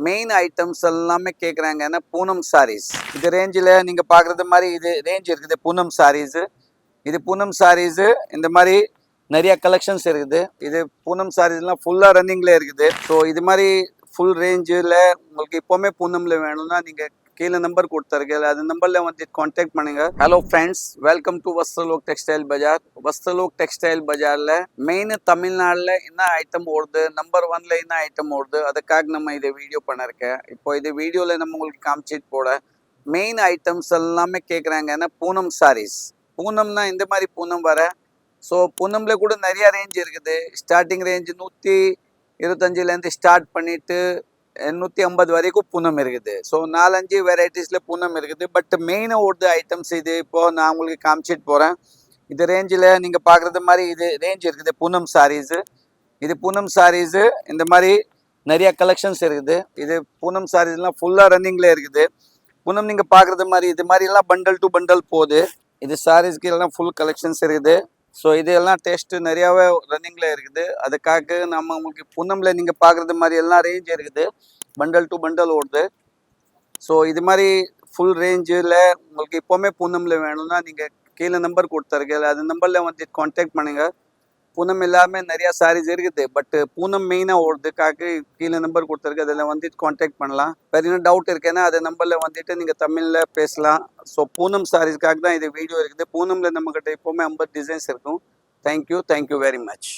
Main items எல்லாமே கேட்குறாங்கன்னா பூனம் சாரீஸ். இது ரேஞ்சில் நீங்கள் பார்க்குறது மாதிரி இது ரேஞ்ச் இருக்குது. பூனம் சாரீஸு, இது பூனம் சாரீஸு இந்த மாதிரி நிறைய கலெக்ஷன்ஸ் இருக்குது. இது பூனம் சாரீஸ்லாம் ஃபுல்லாக ரன்னிங்கில் இருக்குது. ஸோ இது மாதிரி ஃபுல் ரேஞ்சில் உங்களுக்கு இப்போவுமே பூனமில் வேணும்னா நீங்கள் கீழே நம்பர் கொடுத்துருக்கேன், அது நம்பரில் வந்து கான்டாக்ட் பண்ணுங்க. Hello friends, welcome to Vastralok Textile Bazaar. Vastralok Textile பஜாரில் மெயின் தமிழ்நாட்டில் என்ன ஐட்டம் ஓடுது, நம்பர் 1ல என்ன ஐட்டம் ஓடுது, அதுக்காக நம்ம இதை வீடியோ பண்ணிருக்கேன். இப்போ இது வீடியோவில் நம்ம உங்களுக்கு காமிச்சிட்டு போட மெயின் ஐட்டம்ஸ் எல்லாமே கேட்குறாங்கன்னா பூனம் சாரீஸ். பூனம்னா இந்த மாதிரி பூனம் வர. ஸோ பூனமில் கூட நிறையா ரேஞ்ச் இருக்குது. ஸ்டார்டிங் ரேஞ்ச் 125லேருந்து ஸ்டார்ட் பண்ணிவிட்டு 150 வரைக்கும் பூனம் இருக்குது. ஸோ 4-5 வெரைட்டிஸில் பூனம் இருக்குது. பட் மெயினாக ஓடுது ஐட்டம்ஸ் இது. இப்போது நான் உங்களுக்கு காமிச்சிட்டு போகிறேன். இது ரேஞ்சில் நீங்கள் பார்க்குறது மாதிரி இது ரேஞ்ச் இருக்குது. பூனம் சாரீஸு, இது பூனம் சாரீஸு இந்த மாதிரி நிறைய கலெக்ஷன்ஸ் இருக்குது. இது பூனம் சாரீஸ்லாம் ஃபுல்லாக ரன்னிங்கில் இருக்குது. பூனம் நீங்கள் பார்க்குறது மாதிரி இது மாதிரிலாம் பண்டல் டு பண்டல் போகுது. இது சாரீஸ்க்கு எல்லாம் ஃபுல் கலெக்ஷன்ஸ் இருக்குது. ஸோ இதெல்லாம் டேஸ்ட்டு நிறையாவே ரன்னிங்கில் இருக்குது. அதுக்காக நம்ம உங்களுக்கு பூனமில் நீங்கள் பார்க்குறது மாதிரி எல்லாம் ரேஞ்ச் இருக்குது. பண்டல் டு பண்டல் ஓடுது. ஸோ இது மாதிரி ஃபுல் ரேஞ்சில் உங்களுக்கு இப்போவுமே பூனமில் வேணும்னா நீங்கள் கீழே நம்பர் கொடுத்துருக்கேன், அது நம்பரில் வந்து கான்டாக்ட் பண்ணுங்கள். பூனம் எல்லாமே நிறையா சாரீஸ் இருக்குது. பட் பூனம் மெயினாக ஓடுறதுக்காக கீழே நம்பர் கொடுத்துருக்கு, அதில் வந்து கான்டாக்ட் பண்ணலாம். வேறு என்ன டவுட் இருக்கேன்னா அது நம்பரில் வந்துட்டு நீங்கள் தமிழில் பேசலாம். ஸோ பூனம் சாரீஸ்க்காக தான் இது வீடியோ இருக்குது. பூனமில் நம்மக்கிட்ட எப்போவுமே 50 டிசைன்ஸ் இருக்கும். Thank you very much.